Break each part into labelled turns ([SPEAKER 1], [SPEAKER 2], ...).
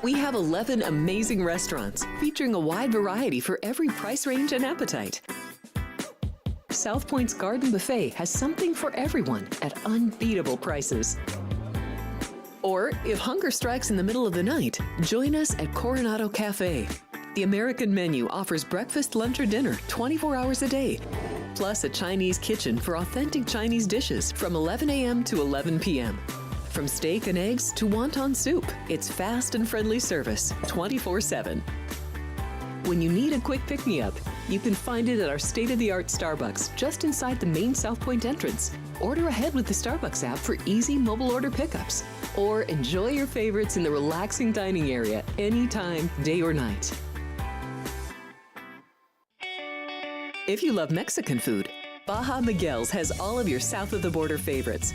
[SPEAKER 1] We have 11 amazing restaurants featuring a wide variety for every price range and appetite. South Point's Garden Buffet has something for everyone at unbeatable prices. Or, if hunger strikes in the middle of the night, join us at Coronado Cafe. The American menu offers breakfast, lunch, or dinner 24 hours a day, plus a Chinese kitchen for authentic Chinese dishes from 11 a.m. to 11 p.m. From steak and eggs to wonton soup, it's fast and friendly service 24/7. When you need a quick pick-me-up, you can find it at our state-of-the-art Starbucks just inside the main South Point entrance. Order ahead with the Starbucks app for easy mobile order pickups. Or enjoy your favorites in the relaxing dining area anytime, day or night. If you love Mexican food, Baja Miguel's has all of your south-of-the-border favorites.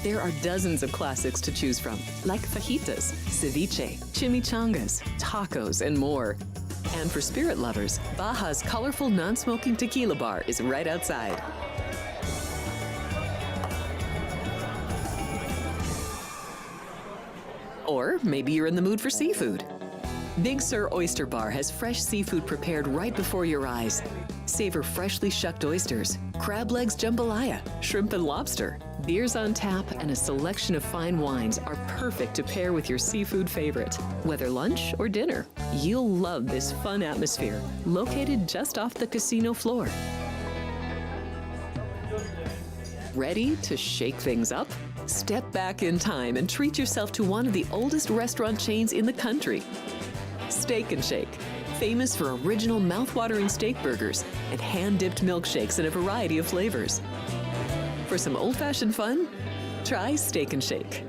[SPEAKER 1] There are dozens of classics to choose from, like fajitas, ceviche, chimichangas, tacos, and more. And for spirit lovers, Baja's colorful non-smoking tequila bar is right outside. Or maybe you're in the mood for seafood. Big Sur Oyster Bar has fresh seafood prepared right before your eyes. Savor freshly shucked oysters, crab legs jambalaya, shrimp and lobster. Beers on tap and a selection of fine wines are perfect to pair with your seafood favorite. Whether lunch or dinner, you'll love this fun atmosphere, located just off the casino floor. Ready to shake things up? Step back in time and treat yourself to one of the oldest restaurant chains in the country. Steak and Shake, famous for original mouth-watering steak burgers and hand-dipped milkshakes in a variety of flavors. For some old-fashioned fun, try Steak and Shake.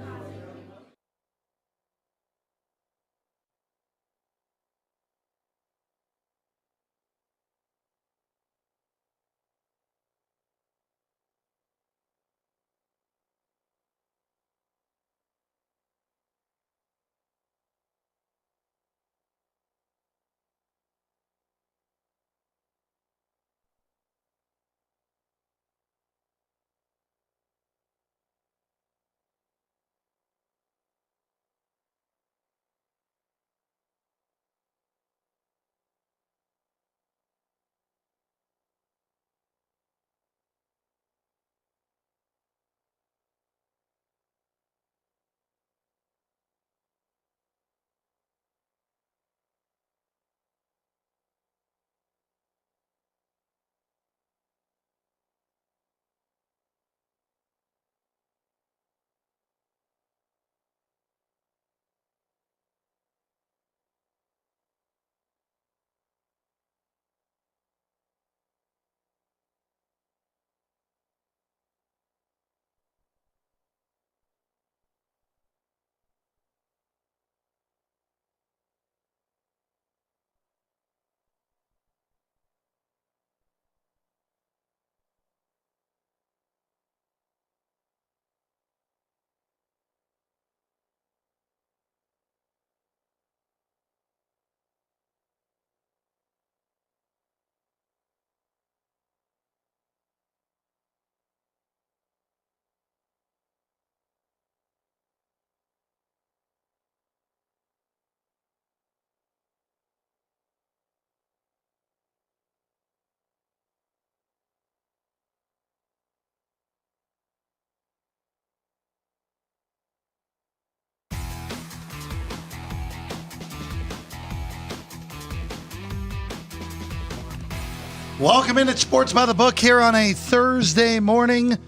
[SPEAKER 2] Welcome in at Sports by the Book here on a Thursday morning.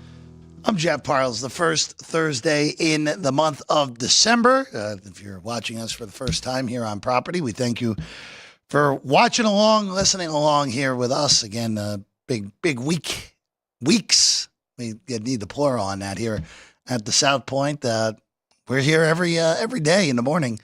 [SPEAKER 2] I'm Jeff Parles, the first Thursday in the month of December. If you're watching us for the first time here on Property, we thank you for watching along, listening along here with us. Again, big weeks. We need the plural on that here at the South Point. We're here every day in the morning,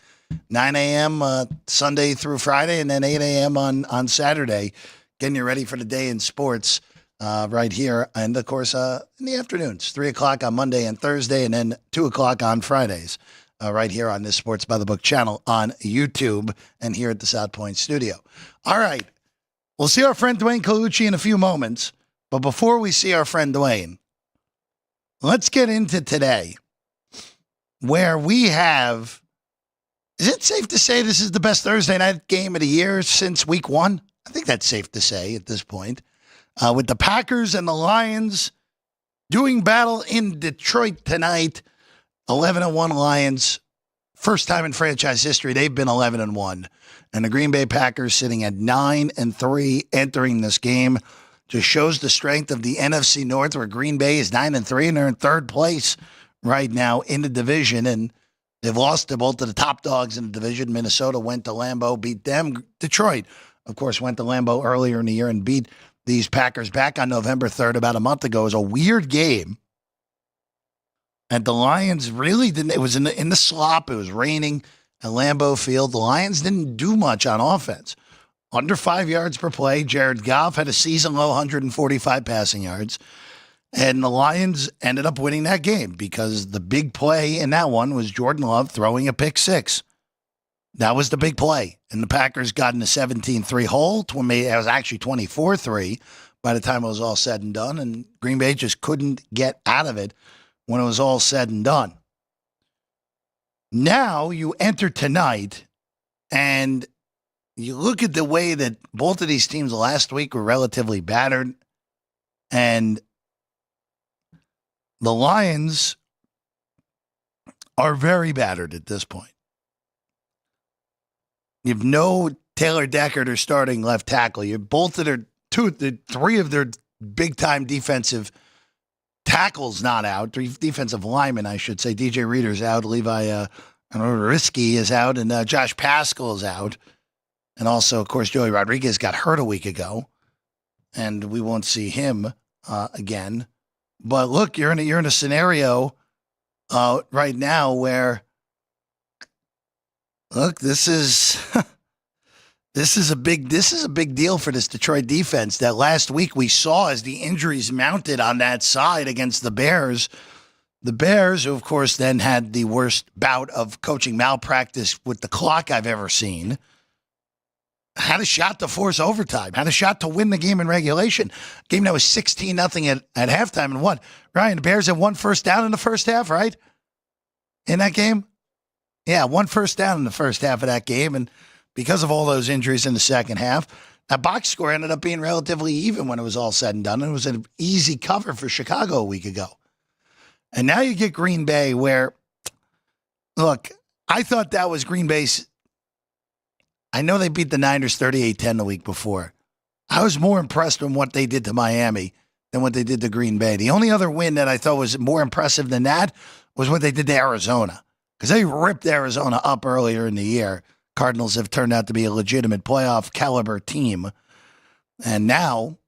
[SPEAKER 2] 9 a.m. Sunday through Friday, and then 8 a.m. on Saturday. Getting you ready for the day in sports right here. And, of course, in the afternoons, 3 o'clock on Monday and Thursday, and then 2 o'clock on Fridays right here on this Sports by the Book channel on YouTube and here at the South Point studio. All right. We'll see our friend Dwayne Colucci in a few moments. But before we see our friend Dwayne, let's get into today, where we have Is it safe to say this is the best Thursday night game of the year since week one? I think that's safe to say at this point. With the Packers and the Lions doing battle in Detroit tonight, 11-1 Lions. First time in franchise history, they've been 11-1. And the Green Bay Packers sitting at 9-3 entering this game. Just shows the strength of the NFC North, where Green Bay is 9-3, and they're in third place right now in the division. And they've lost to both of the top dogs in the division. Minnesota went to Lambeau, beat them. Detroit, of course, went to Lambeau earlier in the year and beat these Packers back on November 3rd about a month ago. It was a weird game. And the Lions really didn't. It was in the slop. It was raining at Lambeau Field. The Lions didn't do much on offense. Under 5 yards per play. Jared Goff had a season-low 145 passing yards. And the Lions ended up winning that game because the big play in that one was Jordan Love throwing a pick six. That was the big play. And the Packers got in a 17-3 hole. It was actually 24-3 by the time it was all said and done. And Green Bay just couldn't get out of it when it was all said and done. Now you enter tonight and you look at the way that both of these teams last week were relatively battered. And the Lions are very battered at this point. You have no Taylor Deckard or starting left tackle. You have both of three of their big-time defensive tackles not out. Three defensive linemen, I should say. DJ Reader's out. Levi Risky is out. And Josh Paschal is out. And also, of course, Joey Rodriguez got hurt a week ago. And we won't see him again. But look, you're in a scenario right now where, look, this is a big deal for this Detroit defense. That last week we saw as the injuries mounted on that side against the Bears. The Bears, who of course then had the worst bout of coaching malpractice with the clock I've ever seen, had a shot to force overtime, had a shot to win the game in regulation. Game that was 16-0 at halftime and won. Ryan, the Bears had one first down in the first half, right? In that game? Yeah, one first down in the first half of that game. And because of all those injuries in the second half, that box score ended up being relatively even when it was all said and done. It was an easy cover for Chicago a week ago. And now you get Green Bay where, look, I thought that was Green Bay's. I know they beat the Niners 38-10 the week before. I was more impressed with what they did to Miami than what they did to Green Bay. The only other win that I thought was more impressive than that was what they did to Arizona, because they ripped Arizona up earlier in the year. Cardinals have turned out to be a legitimate playoff caliber team. And now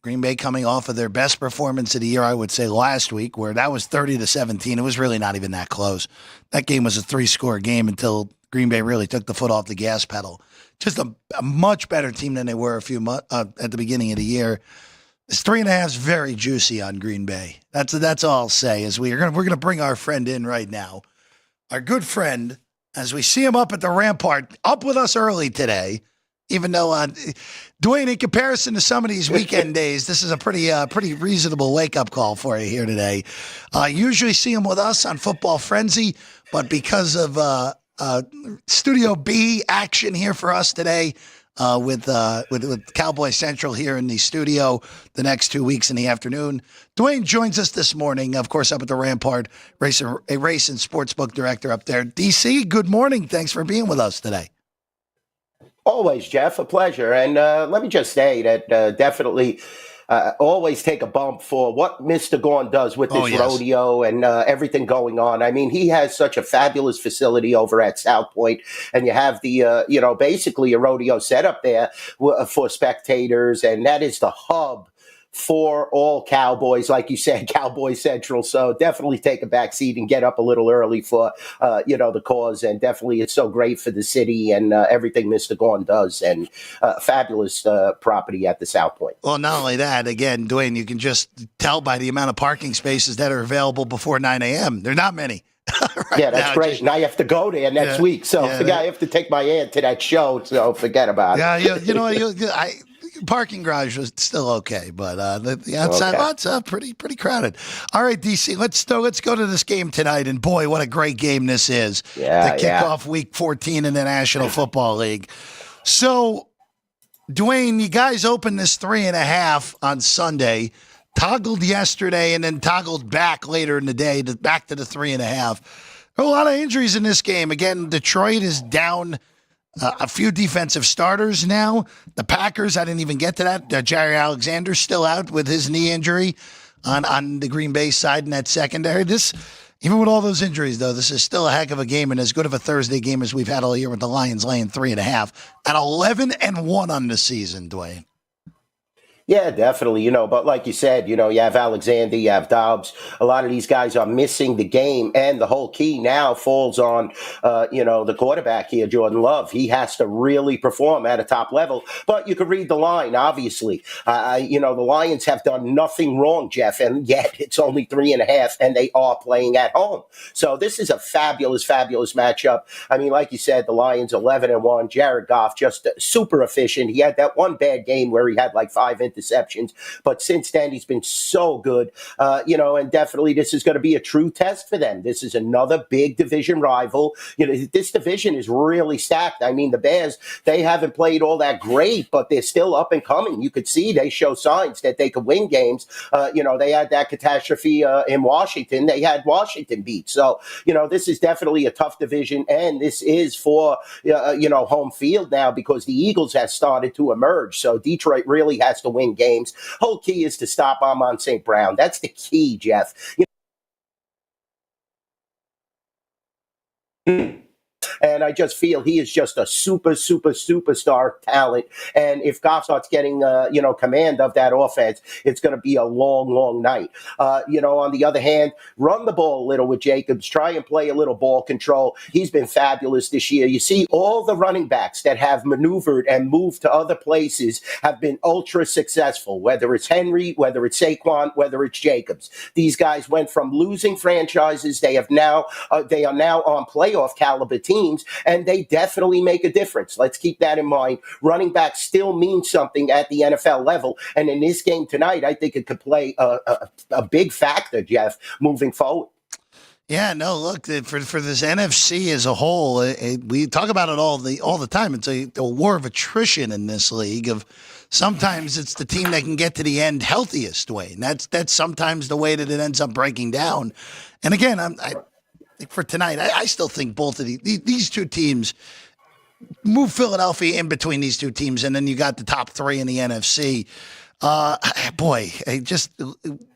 [SPEAKER 2] Green Bay coming off of their best performance of the year, I would say last week, where that was 30-17. It was really not even that close. That game was a 3-score game until Green Bay really took the foot off the gas pedal. Just a much better team than they were at the beginning of the year. This 3.5 is very juicy on Green Bay. That's all I'll say. As we're gonna bring our friend in right now, our good friend, as we see him up at the Rampart, up with us early today. Even though, Dwayne, in comparison to some of these weekend days, this is a pretty reasonable wake-up call for you here today. Usually see him with us on Football Frenzy, but because of Studio B action here for us today, with Cowboy Central here in the studio the next 2 weeks in the afternoon, Dwayne joins us this morning, of course, up at the Rampart, race and sportsbook director up there. DC, good morning. Thanks for being with us today.
[SPEAKER 3] Always, Jeff, a pleasure. And let me just say that definitely always take a bump for what Mr. Gorn does with this rodeo and everything going on. I mean, he has such a fabulous facility over at South Point, and you have the, basically a rodeo set up there for spectators, and that is the hub for all Cowboys, like you said, Cowboy Central. So definitely take a back seat and get up a little early for, the cause. And definitely it's so great for the city and everything Mr. Gorn does, and fabulous property at the South Point.
[SPEAKER 2] Well, not only that, again, Dwayne, you can just tell by the amount of parking spaces that are available before 9 a.m. There are not many.
[SPEAKER 3] Yeah, that's great. Now I have to go there next week. So I have to take my aunt to that show. So forget about it.
[SPEAKER 2] Yeah, parking garage was still okay, but the outside lots pretty crowded. All right, DC, let's go to this game tonight, and boy, what a great game this is.
[SPEAKER 3] Yeah,
[SPEAKER 2] the kickoff Week 14 in the National Football League. So, Dwayne, you guys opened this 3.5 on Sunday, toggled yesterday, and then toggled back later in the day back to the 3.5. A lot of injuries in this game. Again, Detroit is down a few defensive starters now. The Packers, I didn't even get to that. Jerry Alexander's still out with his knee injury on the Green Bay side in that secondary. Even with all those injuries, though, this is still a heck of a game and as good of a Thursday game as we've had all year with the Lions laying 3.5 at 11-1 on the season, Dwayne.
[SPEAKER 3] Yeah, definitely. But like you said, you have Alexander, you have Dobbs. A lot of these guys are missing the game, and the whole key now falls on, the quarterback here, Jordan Love. He has to really perform at a top level. But you could read the line, obviously. The Lions have done nothing wrong, Jeff, and yet it's only 3.5, and they are playing at home. So this is a fabulous, fabulous matchup. I mean, like you said, the Lions 11-1. Jared Goff just super efficient. He had that one bad game where he had like 5 interceptions, but since then he's been so good, and definitely this is going to be a true test for them. This is another big division rival. This division is really stacked. I mean, the Bears, they haven't played all that great, but they're still up and coming. You could see they show signs that they could win games. They had that catastrophe in Washington. They had Washington beat. So, this is definitely a tough division, and this is for, home field now because the Eagles have started to emerge. So Detroit really has to win games. Whole key is to stop Amon St. Brown. That's the key, Jeff. And I just feel he is just a superstar talent. And if Goff starts getting, command of that offense, it's going to be a long night. On the other hand, run the ball a little with Jacobs. Try and play a little ball control. He's been fabulous this year. You see, all the running backs that have maneuvered and moved to other places have been ultra successful, whether it's Henry, whether it's Saquon, whether it's Jacobs. These guys went from losing franchises. They are now on playoff caliber teams, and they definitely make a difference. Let's keep that in mind. Running back still means something at the NFL level, and in this game tonight, I think it could play a big factor, Jeff, moving forward.
[SPEAKER 2] Yeah, no, look, for this NFC as a whole, we talk about it all the time. It's a war of attrition in this league. Of sometimes it's the team that can get to the end healthiest way, and that's sometimes the way that it ends up breaking down. And again, I for tonight, I still think both of these two teams move Philadelphia in between these two teams, and then you got the top three in the NFC. Just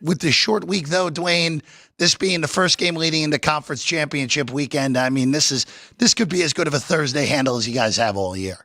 [SPEAKER 2] with this short week, though, Dwayne, this being the first game leading into conference championship weekend, I mean, this could be as good of a Thursday handle as you guys have all year.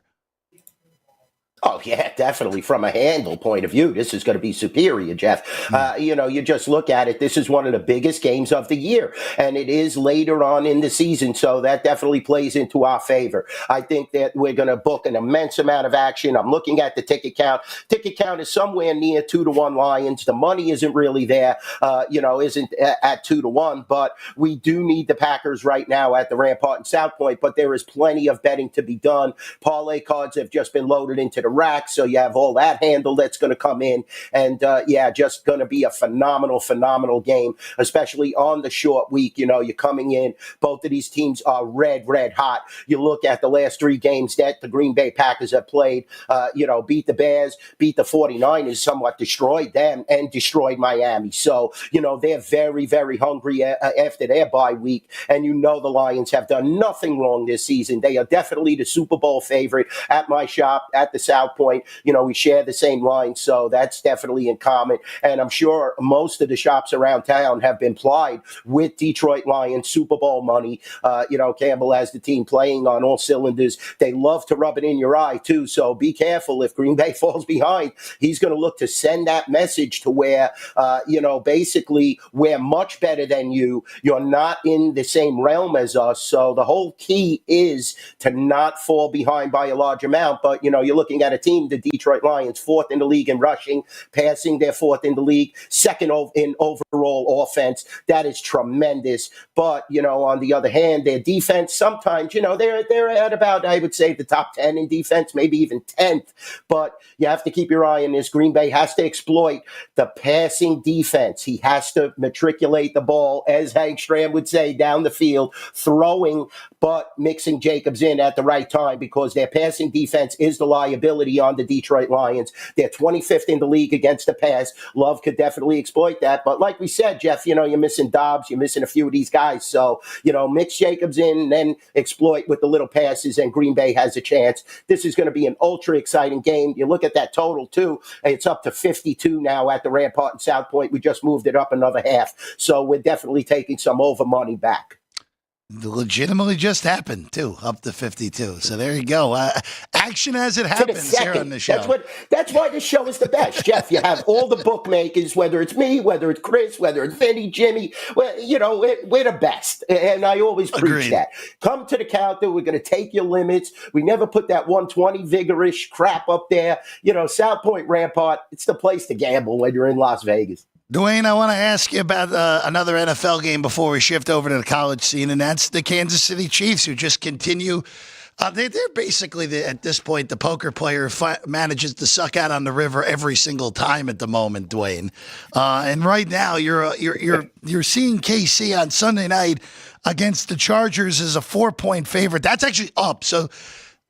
[SPEAKER 3] Oh, yeah, definitely. From a handle point of view, this is going to be superior, Jeff. You just look at it. This is one of the biggest games of the year, and it is later on in the season, so that definitely plays into our favor. I think that we're going to book an immense amount of action. I'm looking at the ticket count. Ticket count is somewhere near 2-1 Lions. The money isn't really there, isn't at 2-1, but we do need the Packers right now at the Rampart and South Point, but there is plenty of betting to be done. Parlay cards have just been loaded into the rack, so you have all that handle that's going to come in, and just going to be a phenomenal game, especially on the short week. You're coming in, both of these teams are red hot. You look at the last 3 games that the Green Bay Packers have played, beat the Bears, beat the 49ers, somewhat destroyed them, and destroyed Miami. So they're very hungry after their bye week, and the Lions have done nothing wrong this season. They are definitely the Super Bowl favorite at my shop at the South Point. We share the same line, so that's definitely in common. And I'm sure most of the shops around town have been plied with Detroit Lions Super Bowl money. Campbell has the team playing on all cylinders. They love to rub it in your eye, too, so be careful. If Green Bay falls behind, he's going to look to send that message to where, basically, we're much better than you. You're not in the same realm as us, so the whole key is to not fall behind by a large amount. But, you're looking at a team, the Detroit Lions, fourth in the league in rushing, passing, they're fourth in the league, second in overall offense. That is tremendous. But, on the other hand, their defense, sometimes, they're at about, I would say, the top 10 in defense, maybe even 10th. But you have to keep your eye on this. Green Bay has to exploit the passing defense. He has to matriculate the ball, as Hank Stram would say, down the field, throwing, but mixing Jacobs in at the right time, because their passing defense is the liability on the Detroit Lions. They're 25th in the league against the pass. Love could definitely exploit that. But like we said, Jeff, you're missing Dobbs, you're missing a few of these guys. So, mix Jacobs in and then exploit with the little passes, and Green Bay has a chance. This is going to be an ultra exciting game. You look at that total, too. It's up to 52 now at the Rampart and South Point. We just moved it up another half. So we're definitely taking some over money back.
[SPEAKER 2] Legitimately just happened, too, up to 52. So there you go. Action as it happens here on the show.
[SPEAKER 3] That's why this show is the best, Jeff. You have all the bookmakers, whether it's me, whether it's Chris, whether it's Vinny, Jimmy. Well, we're the best. And I always preach that. Come to the counter. We're going to take your limits. We never put that 120 vigorish crap up there. South Point Rampart, it's the place to gamble when you're in Las Vegas.
[SPEAKER 2] Dwayne, I want to ask you about another NFL game before we shift over to the college scene, and that's the Kansas City Chiefs, who just continue. They're basically, at this point, the poker player manages to suck out on the river every single time at the moment, Dwayne. And right now, you're seeing KC on Sunday night against the Chargers as a 4-point favorite. That's actually up. So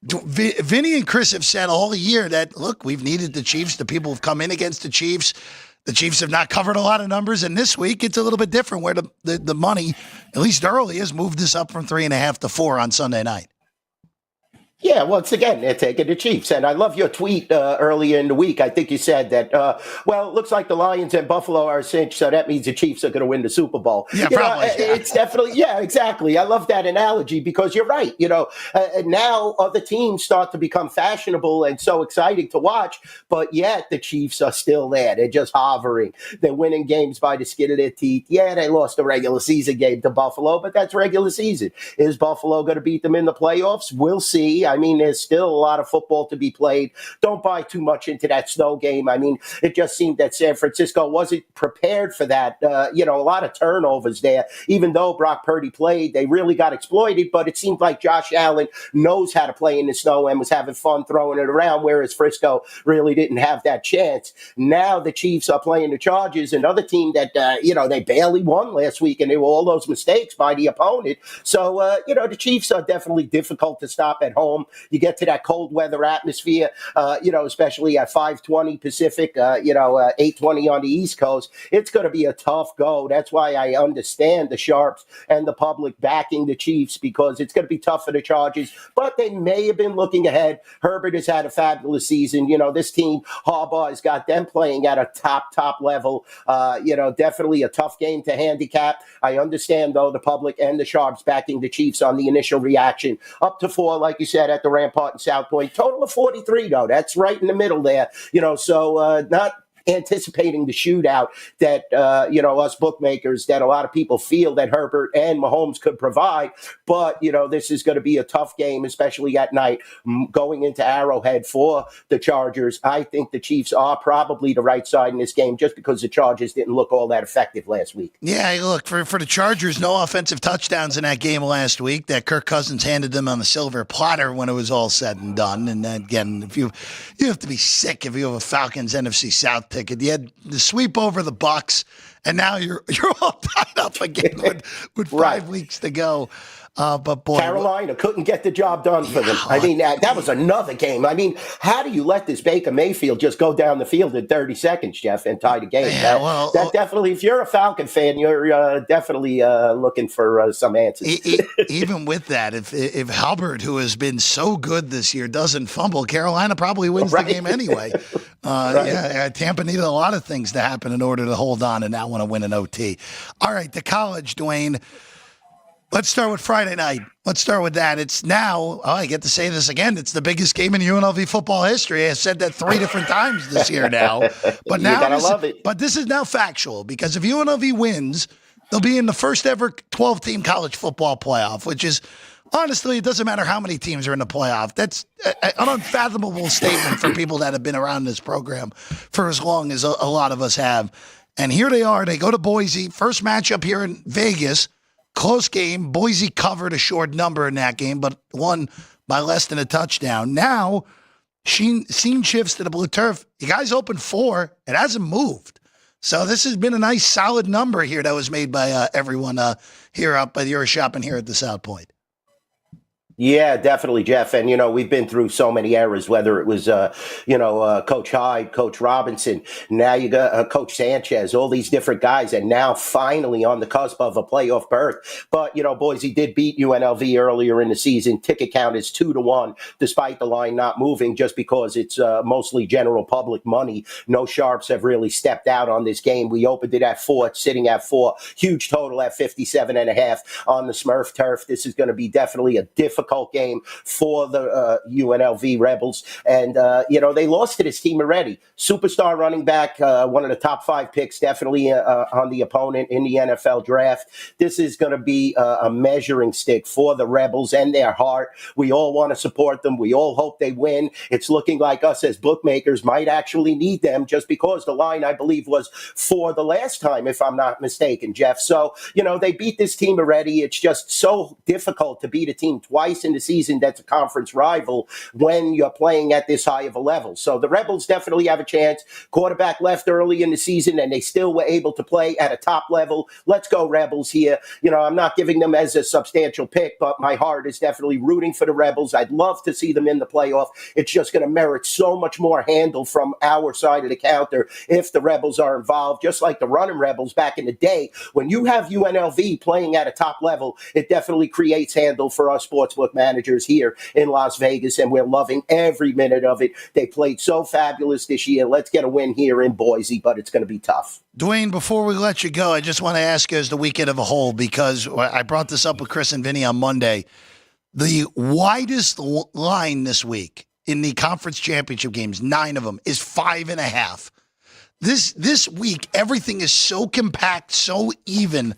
[SPEAKER 2] Vinny and Chris have said all year that, look, we've needed the Chiefs. The people have come in against the Chiefs. The Chiefs have not covered a lot of numbers, and this week it's a little bit different where the money, at least early, has moved this up from 3.5 to 4 on Sunday night.
[SPEAKER 3] Yeah, once again, they're taking the Chiefs. And I love your tweet earlier in the week. I think you said that, it looks like the Lions and Buffalo are cinched, so that means the Chiefs are going to win the Super Bowl.
[SPEAKER 2] Yeah, probably.
[SPEAKER 3] It's definitely, exactly. I love that analogy because you're right. Now other teams start to become fashionable and so exciting to watch, but yet the Chiefs are still there. They're just hovering. They're winning games by the skin of their teeth. Yeah, they lost a regular season game to Buffalo, but that's regular season. Is Buffalo going to beat them in the playoffs? We'll see. I mean, there's still a lot of football to be played. Don't buy too much into that snow game. I mean, it just seemed that San Francisco wasn't prepared for that. A lot of turnovers there. Even though Brock Purdy played, they really got exploited, but it seemed like Josh Allen knows how to play in the snow and was having fun throwing it around, whereas Frisco really didn't have that chance. Now the Chiefs are playing the Chargers, another team that, they barely won last week, and there were all those mistakes by the opponent. So, the Chiefs are definitely difficult to stop at home. You get to that cold weather atmosphere, especially at 5:20 Pacific, 8:20 on the East Coast. It's going to be a tough go. That's why I understand the Sharps and the public backing the Chiefs, because it's going to be tough for the Chargers. But they may have been looking ahead. Herbert has had a fabulous season. This team, Harbaugh has got them playing at a top level. Definitely a tough game to handicap. I understand, though, the public and the Sharps backing the Chiefs on the initial reaction. Up to 4, like you said, at the Rampart and South Point. Total of 43, though. That's right in the middle there. So not anticipating the shootout that, us bookmakers, that a lot of people feel that Herbert and Mahomes could provide. But, this is going to be a tough game, especially at night, going into Arrowhead for the Chargers. I think the Chiefs are probably the right side in this game just because the Chargers didn't look all that effective last week.
[SPEAKER 2] Yeah, look, for the Chargers, no offensive touchdowns in that game last week that Kirk Cousins handed them on the silver platter when it was all said and done. And then, again, if you have to be sick if you have a Falcons NFC South ticket. You had the sweep over the Bucs, and now you're all tied up again with 5 weeks to go. But boy,
[SPEAKER 3] Carolina couldn't get the job done for them. I mean, that was another game. I mean, how do you let this Baker Mayfield just go down the field in 30 seconds, Jeff, and tie the game?
[SPEAKER 2] Yeah,
[SPEAKER 3] that definitely, if you're a Falcon fan, you're definitely looking for some answers.
[SPEAKER 2] Even with that, if Hubbard, who has been so good this year, doesn't fumble, Carolina probably wins the game anyway. Yeah, Tampa needed a lot of things to happen in order to hold on and now want to win an OT. All right, the college, Dwayne. Let's start with Friday night. Let's start with that. It's now, I get to say this again, it's the biggest game in UNLV football history. I've said that 3 different times this year now. But now this is now factual, because if UNLV wins, they'll be in the first ever 12-team college football playoff, which is Honestly, it doesn't matter how many teams are in the playoff. That's an unfathomable statement for people that have been around this program for as long as a lot of us have. And here they are. They go to Boise. First matchup here in Vegas. Close game. Boise covered a short number in that game, but won by less than a touchdown. Now, scene shifts to the blue turf. You guys opened 4. It hasn't moved. So this has been a nice, solid number here that was made by everyone here up by your shop and here at the South Point.
[SPEAKER 3] Yeah, definitely, Jeff. And, we've been through so many eras, whether it was, Coach Hyde, Coach Robinson. Now you got Coach Sanchez, all these different guys. And now finally on the cusp of a playoff berth. But, Boise did beat UNLV earlier in the season. Ticket count is 2-1, despite the line not moving, just because it's mostly general public money. No sharps have really stepped out on this game. We opened it at 4, sitting at 4. Huge total at 57.5 on the Smurf turf. This is going to be definitely a difficult game for the UNLV Rebels. And, they lost to this team already. Superstar running back, one of the top 5 picks, definitely on the opponent in the NFL draft. This is going to be a measuring stick for the Rebels and their heart. We all want to support them. We all hope they win. It's looking like us as bookmakers might actually need them just because the line, I believe, was 4 the last time, if I'm not mistaken, Jeff. So, they beat this team already. It's just so difficult to beat a team twice in the season that's a conference rival when you're playing at this high of a level. So the Rebels definitely have a chance. Quarterback left early in the season, and they still were able to play at a top level. Let's go Rebels here. I'm not giving them as a substantial pick, but my heart is definitely rooting for the Rebels. I'd love to see them in the playoff. It's just going to merit so much more handle from our side of the counter if the Rebels are involved, just like the running Rebels back in the day. When you have UNLV playing at a top level, it definitely creates handle for us sportsbook managers here in Las Vegas, and we're loving every minute of it. They played so fabulous this year. Let's get a win here in Boise, but it's going to be tough.
[SPEAKER 2] Dwayne, before we let you go, I just want to ask you as the weekend of a whole, because I brought this up with Chris and Vinny on Monday. The widest line this week in the conference championship games, 9 of them, is 5.5. This week, everything is so compact, so even,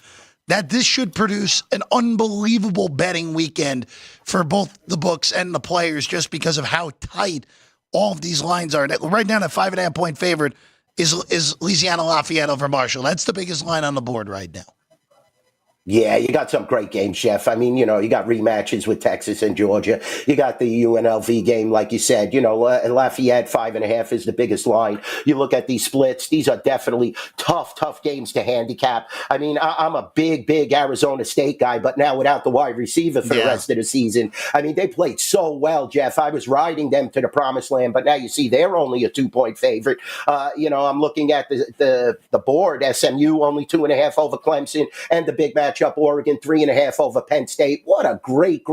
[SPEAKER 2] that this should produce an unbelievable betting weekend for both the books and the players just because of how tight all of these lines are. Right now, the 5.5 point favorite is Louisiana Lafayette over Marshall. That's the biggest line on the board right now.
[SPEAKER 3] Yeah, you got some great games, Chef. I mean, you got rematches with Texas and Georgia. You got the UNLV game, like you said. Lafayette 5.5 is the biggest line. You look at these splits; these are definitely tough games to handicap. I mean, I'm a big Arizona State guy, but now without the wide receiver for the rest of the season. I mean, they played so well, Jeff. I was riding them to the promised land, but now you see they're only a 2-point favorite. I'm looking at the board. SMU only 2.5 over Clemson, and the big match up Oregon 3.5 over Penn State. What a great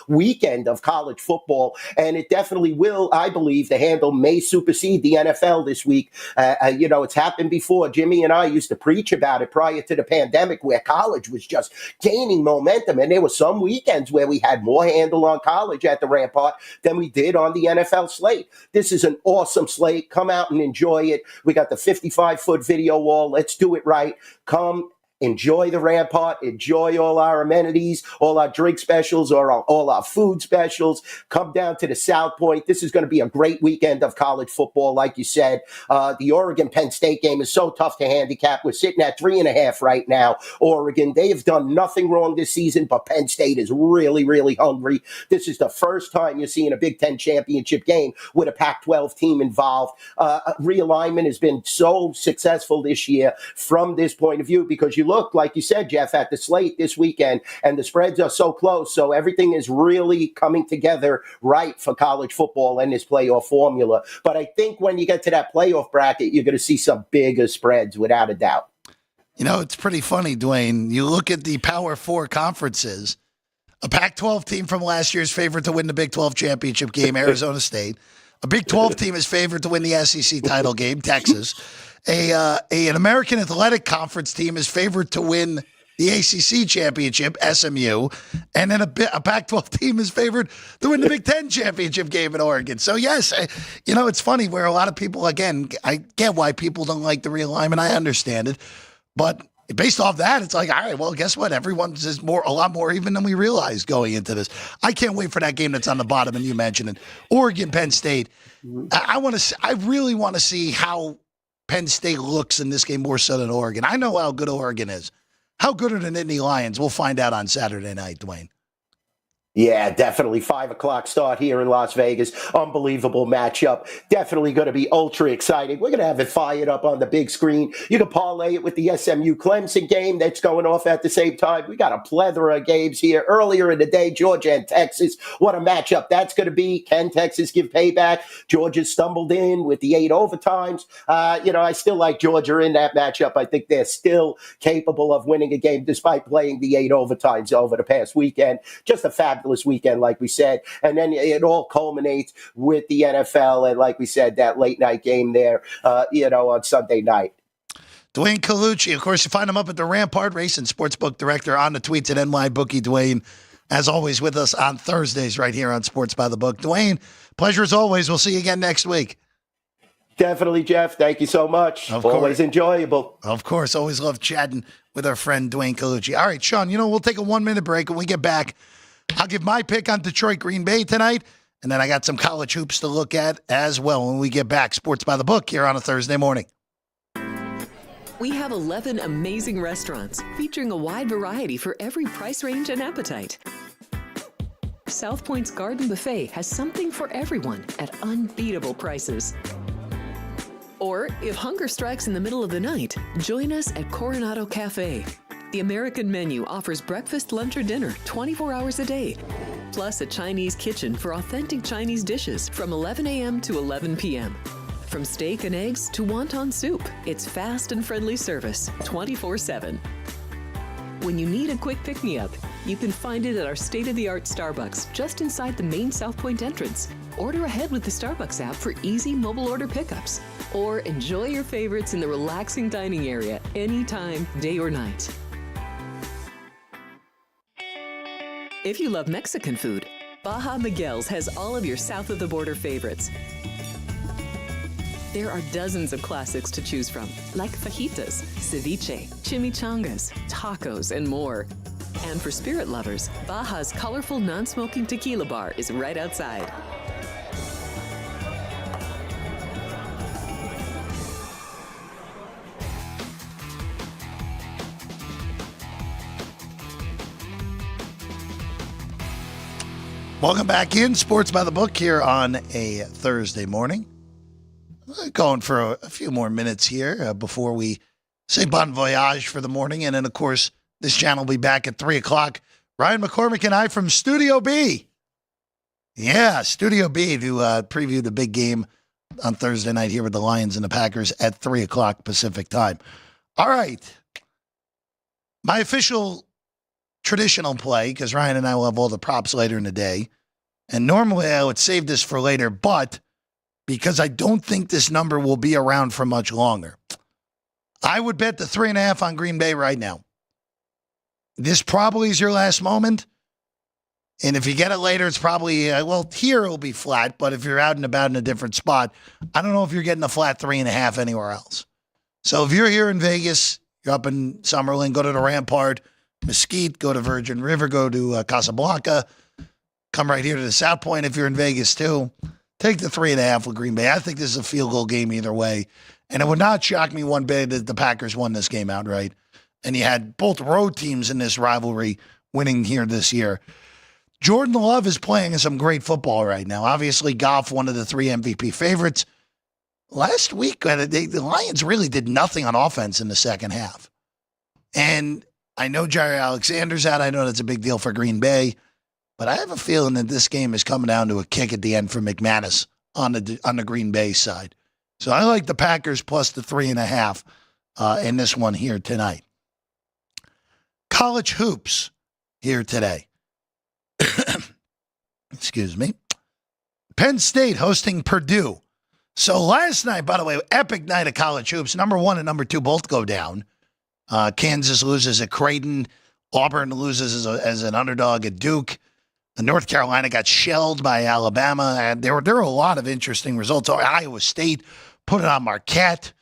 [SPEAKER 3] weekend of college football. And it definitely will, I believe, the handle may supersede the NFL this week. It's happened before. Jimmy and I used to preach about it prior to the pandemic, where college was just gaining momentum. And there were some weekends where we had more handle on college at the Rampart than we did on the NFL slate. This is an awesome slate. Come out and enjoy it. We got the 55-foot video wall. Let's do it right. Come enjoy the Rampart, enjoy all our amenities, all our drink specials, or all our food specials. Come down to the South Point. This is going to be a great weekend of college football, like you said. The Oregon-Penn State game is so tough to handicap. We're sitting at 3.5 right now. Oregon, they have done nothing wrong this season, but Penn State is really hungry. This is the first time you're seeing a Big Ten championship game with a Pac-12 team involved. Realignment has been so successful this year from this point of view, because you look, like you said, Jeff, at the slate this weekend, and the spreads are so close. So everything is really coming together right for college football and this playoff formula. But I think when you get to that playoff bracket, you're going to see some bigger spreads, without a doubt.
[SPEAKER 2] It's pretty funny, Dwayne. You look at the Power 4 conferences, a Pac-12 team from last year's favorite to win the Big 12 championship game, Arizona State. A Big 12 team is favored to win the SEC title game, Texas. An American Athletic Conference team is favored to win the ACC championship, SMU, and then a Pac-12 team is favored to win the Big Ten championship game in Oregon. So, yes, it's funny where a lot of people, again, I get why people don't like the realignment. I understand it. But based off that, it's like, all right, well, guess what? Everyone's is a lot more even than we realized going into this. I can't wait for that game that's on the bottom, and you mentioned it. Oregon, Penn State. I really want to see how Penn State looks in this game more so than Oregon. I know how good Oregon is. How good are the Nittany Lions? We'll find out on Saturday night, Dwayne.
[SPEAKER 3] Yeah, definitely 5 o'clock start here in Las Vegas. Unbelievable matchup. Definitely going to be ultra exciting. We're going to have it fired up on the big screen. You can parlay it with the SMU Clemson game that's going off at the same time. We got a plethora of games here. Earlier in the day, Georgia and Texas. What a matchup that's going to be. Can Texas give payback? Georgia stumbled in with the 8 overtimes. I still like Georgia in that matchup. I think they're still capable of winning a game despite playing the 8 overtimes over the past weekend. Just a fabulous weekend, like we said. And then it all culminates with the NFL and, like we said, that late night game there, on Sunday night.
[SPEAKER 2] Dwayne Colucci, of course, you find him up at the Rampart Racing Sportsbook Director on the tweets at NYBookie. Dwayne, as always, with us on Thursdays right here on Sports by the Book. Dwayne, pleasure as always. We'll see you again next week.
[SPEAKER 3] Definitely, Jeff. Thank you so much. Always enjoyable.
[SPEAKER 2] Of course. Always love chatting with our friend Dwayne Colucci. All right, Sean, we'll take a 1-minute break. When we get back, I'll give my pick on Detroit Green Bay tonight, and then I got some college hoops to look at as well when we get back. Sports by the Book here on a Thursday morning.
[SPEAKER 1] We have 11 amazing restaurants featuring a wide variety for every price range and appetite. South Point's Garden Buffet has something for everyone at unbeatable prices. Or if hunger strikes in the middle of the night, join us at Coronado Cafe. The American menu offers breakfast, lunch, or dinner 24 hours a day, plus a Chinese kitchen for authentic Chinese dishes from 11 a.m. to 11 p.m. From steak and eggs to wonton soup, it's fast and friendly service 24/7. When you need a quick pick-me-up, you can find it at our state-of-the-art Starbucks just inside the main South Point entrance. Order ahead with the Starbucks app for easy mobile order pickups. Or enjoy your favorites in the relaxing dining area anytime, day or night. If you love Mexican food, Baja Miguel's has all of your south of the border favorites. There are dozens of classics to choose from, like fajitas, ceviche, chimichangas, tacos, and more. And for spirit lovers, Baja's colorful non-smoking tequila bar is right outside.
[SPEAKER 2] Welcome back in Sports by the Book here on a Thursday morning. Going for a few more minutes here before we say bon voyage for the morning. And then, of course, this channel will be back at 3 o'clock. Ryan McCormick and I from Studio B. Yeah, Studio B to preview the big game on Thursday night here with the Lions and the Packers at 3 o'clock Pacific time. All right. My official traditional play, because Ryan and I will have all the props later in the day. And normally I would save this for later, but because I don't think this number will be around for much longer, I would bet the 3.5 on Green Bay right now. This probably is your last moment. And if you get it later, it's probably, here it'll be flat, but if you're out and about in a different spot, I don't know if you're getting a flat 3.5 anywhere else. So if you're here in Vegas, you're up in Summerlin, go to the Rampart, Mesquite, go to Virgin River, go to Casablanca, come right here to the South Point if you're in Vegas too. Take the 3.5 with Green Bay. I think this is a field goal game either way. And it would not shock me one bit that the Packers won this game outright. And you had both road teams in this rivalry winning here this year. Jordan Love is playing some great football right now. Obviously, Goff, one of the 3 MVP favorites. Last week, the Lions really did nothing on offense in the second half. And I know Jair Alexander's out. I know that's a big deal for Green Bay. But I have a feeling that this game is coming down to a kick at the end for McManus on the Green Bay side. So I like the Packers plus the 3.5 in this one here tonight. College hoops here today. Excuse me. Penn State hosting Purdue. So last night, by the way, epic night of college hoops. Number 1 and number 2 both go down. Kansas loses at Creighton. Auburn loses as an underdog at Duke. North Carolina got shelled by Alabama. And there were a lot of interesting results. Iowa State put it on Marquette.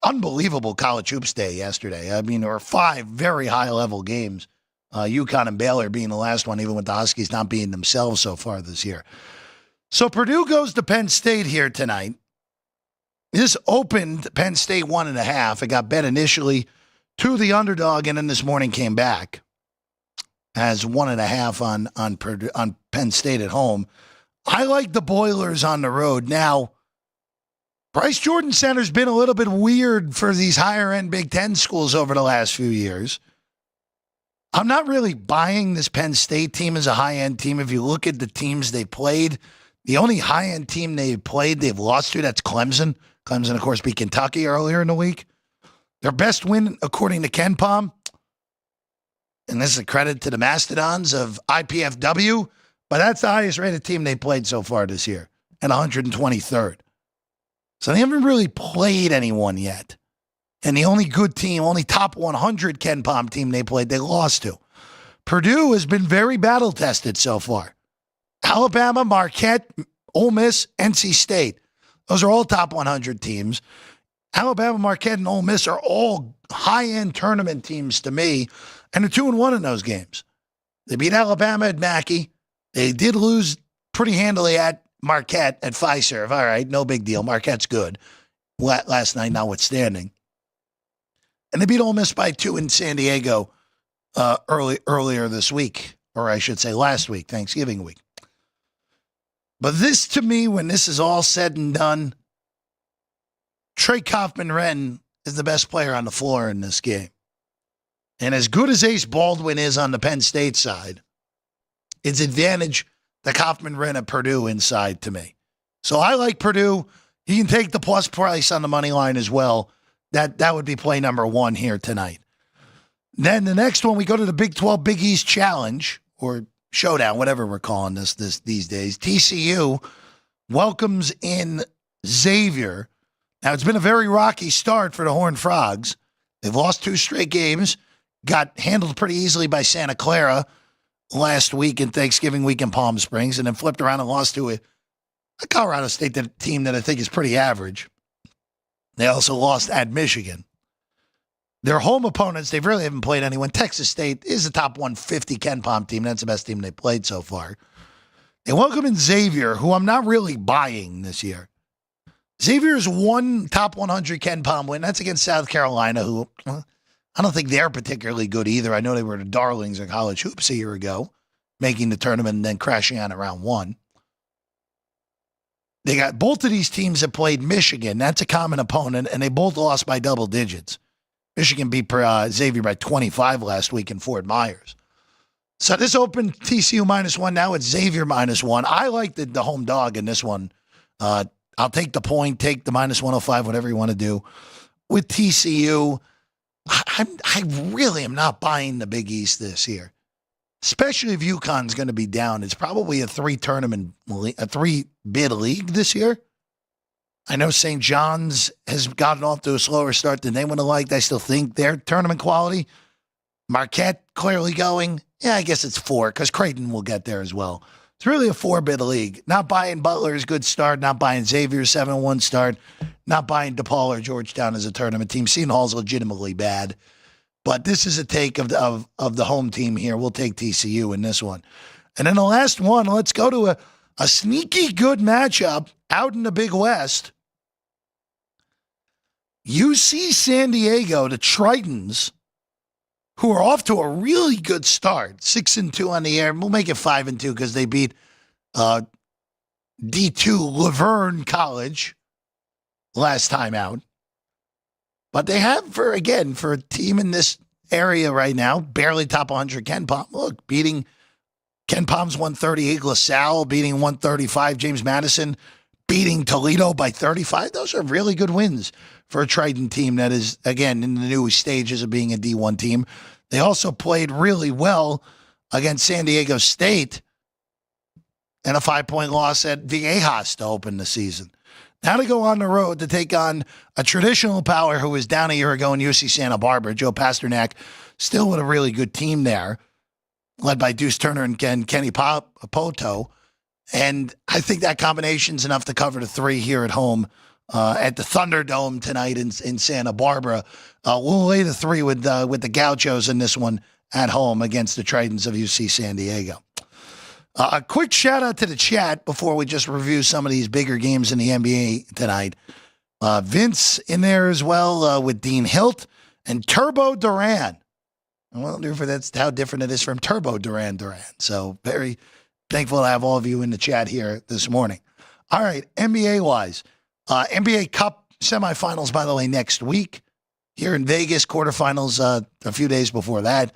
[SPEAKER 2] unbelievable college hoops day yesterday. I mean, there were 5 very high-level games. UConn and Baylor being the last one, even with the Huskies not being themselves so far this year. So Purdue goes to Penn State here tonight. This opened Penn State 1.5. It got bet initially to the underdog, and then this morning came back as 1.5 on Penn State at home. I like the Boilers on the road. Now, Bryce Jordan Center's been a little bit weird for these higher-end Big Ten schools over the last few years. I'm not really buying this Penn State team as a high-end team. If you look at the teams they played, the only high-end team they've lost to, that's Clemson. Clemson, of course, beat Kentucky earlier in the week. Their best win, according to Ken Palm, and this is a credit to the Mastodons of IPFW, but that's the highest-rated team they played so far this year, at 123rd. So they haven't really played anyone yet. And the only good team, only top 100 Ken Palm team they played, they lost to. Purdue has been very battle-tested so far. Alabama, Marquette, Ole Miss, NC State. Those are all top 100 teams. Alabama, Marquette, and Ole Miss are all high-end tournament teams to me, and they're 2-1 in those games. They beat Alabama at Mackey. They did lose pretty handily at Marquette at Fiserv. All right, no big deal. Marquette's good. Last night, notwithstanding. And they beat Ole Miss by 2 in San Diego earlier this week, or I should say last week, Thanksgiving week. But this, to me, when this is all said and done, Trey Kaufman-Renn is the best player on the floor in this game. And as good as Ace Baldwin is on the Penn State side, it's advantage the Kaufman-Renn at Purdue inside to me. So I like Purdue. You can take the plus price on the money line as well. That would be play number 1 here tonight. Then the next one, we go to the Big 12 Big East Challenge, or Showdown, whatever we're calling this these days. TCU welcomes in Xavier. Now, it's been a very rocky start for the Horned Frogs. They've lost 2 straight games, got handled pretty easily by Santa Clara last week in Thanksgiving week in Palm Springs, and then flipped around and lost to a Colorado State team that I think is pretty average. They also lost at Michigan. Their home opponents, they really haven't played anyone. Texas State is a top 150 Ken Palm team. That's the best team they played so far. They welcome in Xavier, who I'm not really buying this year. Xavier's one top 100 Ken Palm win. That's against South Carolina, who I don't think they're particularly good either. I know they were the darlings of college hoops a year ago, making the tournament and then crashing out at round 1. They got both of these teams that played Michigan. That's a common opponent, and they both lost by double digits. Michigan beat Xavier by 25 last week in Fort Myers. So this opened TCU -1. Now it's Xavier -1. I like the home dog in this one. I'll take the point, take the -105, whatever you want to do. With TCU, I really am not buying the Big East this year, especially if UConn's going to be down. It's probably a 3-bid league this year. I know St. John's has gotten off to a slower start than they would have liked. I still think they're tournament quality. Marquette clearly going. Yeah, I guess it's 4 because Creighton will get there as well. It's really a 4-bid league. Not buying Butler's good start. Not buying Xavier's 7-1 start. Not buying DePaul or Georgetown as a tournament team. Seton Hall's legitimately bad. But this is a take of the home team here. We'll take TCU in this one. And then the last one, let's go to a sneaky good matchup out in the Big West. UC San Diego, the Tritons, who are off to a really good start, 6-2 on the year. We'll make it 5-2 because they beat D2 Laverne College last time out. But they have, for a team in this area right now, barely top 100 Ken Palm. Look, beating Ken Palm's 138, LaSalle beating 135, James Madison beating Toledo by 35. Those are really good wins for a Triton team that is, again, in the new stages of being a D1 team. They also played really well against San Diego State and a 5-point loss at Viejas to open the season. Now to go on the road to take on a traditional power who was down a year ago in UC Santa Barbara, Joe Pasternak, still with a really good team there, led by Deuce Turner and Kenny Poto. And I think that combination's enough to cover the 3 here at home at the Thunderdome tonight in Santa Barbara. We'll lay the 3 with the Gauchos in this one at home against the Tritons of UC San Diego. A quick shout out to the chat before we just review some of these bigger games in the NBA tonight. Vince in there as well with Dean Hilt and Turbo Duran. I wonder if that's how different it is from Turbo Duran. So very thankful to have all of you in the chat here this morning. All right, NBA-wise. NBA Cup semifinals, by the way, next week here in Vegas, quarterfinals a few days before that.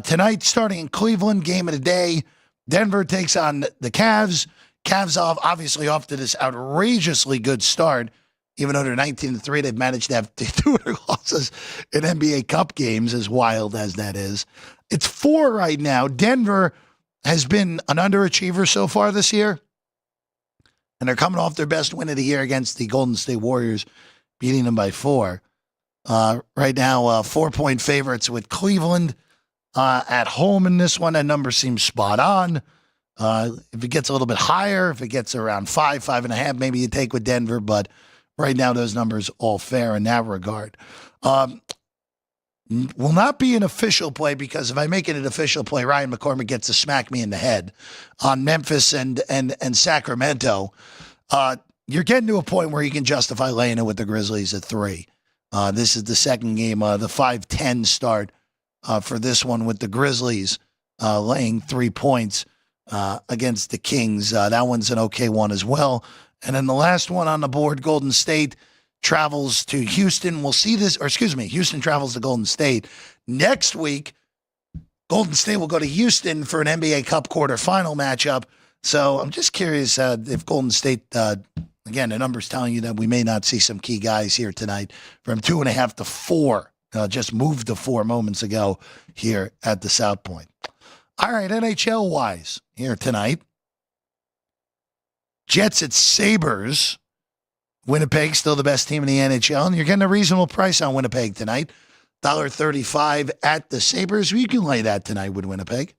[SPEAKER 2] Tonight, starting in Cleveland, game of the day, Denver takes on the Cavs. Cavs obviously off to this outrageously good start. Even though they're 19-3, they've managed to have 2 losses in NBA Cup games, as wild as that is. It's 4 right now. Denver has been an underachiever so far this year. And they're coming off their best win of the year against the Golden State Warriors, beating them by 4. Right now, 4-point favorites with Cleveland at home in this one. That number seems spot on. If it gets a little bit higher, if it gets around 5.5, maybe you take with Denver. But right now, those numbers all fair in that regard. Will not be an official play because if I make it an official play, Ryan McCormick gets to smack me in the head on Memphis and Sacramento. You're getting to a point where you can justify laying it with the Grizzlies at 3. This is the second game, the 5-10 start for this one with the Grizzlies laying 3 points against the Kings. That one's an okay one as well. And then the last one on the board, Golden State travels to Houston. We'll see this, Houston travels to Golden State. Next week, Golden State will go to Houston for an NBA Cup quarterfinal matchup. So I'm just curious if Golden State, again, the number's telling you that we may not see some key guys here tonight from 2.5 to 4. Just moved to 4 moments ago here at the South Point. All right, NHL-wise here tonight. Jets at Sabres. Winnipeg, still the best team in the NHL, and you're getting a reasonable price on Winnipeg tonight. $1.35 at the Sabres. You can lay that tonight with Winnipeg.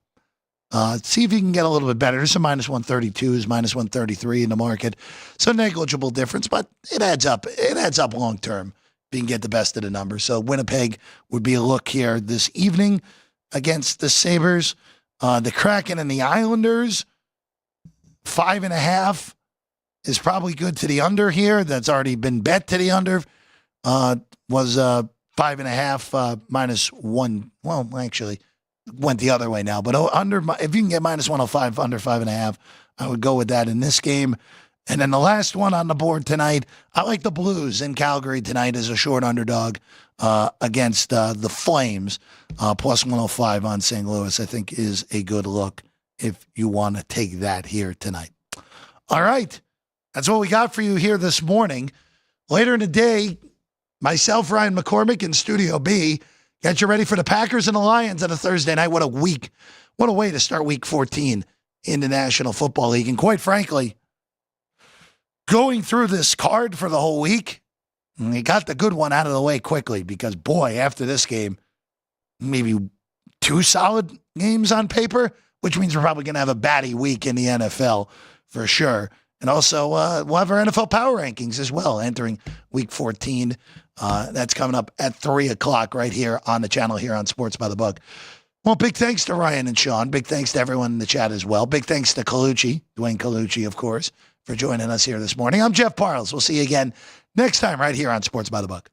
[SPEAKER 2] See if you can get a little bit better. There's some -132s, -133 in the market. So negligible difference, but it adds up. It adds up long term if you can get the best of the numbers. So Winnipeg would be a look here this evening against the Sabres. The Kraken and the Islanders, 5.5. is probably good to the under here. That's already been bet to the under. Was 5.5 -1. Well, actually, went the other way now. But under, if you can get -105 under 5.5, I would go with that in this game. And then the last one on the board tonight, I like the Blues in Calgary tonight as a short underdog against the Flames. +105 on St. Louis, I think, is a good look if you want to take that here tonight. All right. That's what we got for you here this morning. Later in the day, myself, Ryan McCormick, in Studio B, get you ready for the Packers and the Lions on a Thursday night. What a week. What a way to start week 14 in the National Football League. And quite frankly, going through this card for the whole week, we got the good one out of the way quickly because, boy, after this game, maybe 2 solid games on paper, which means we're probably going to have a batty week in the NFL for sure. And also, we'll have our NFL Power Rankings as well, entering Week 14. That's coming up at 3 o'clock right here on the channel here on Sports by the Book. Well, big thanks to Ryan and Sean. Big thanks to everyone in the chat as well. Big thanks to Colucci, Dwayne Colucci, of course, for joining us here this morning. I'm Jeff Parles. We'll see you again next time right here on Sports by the Book.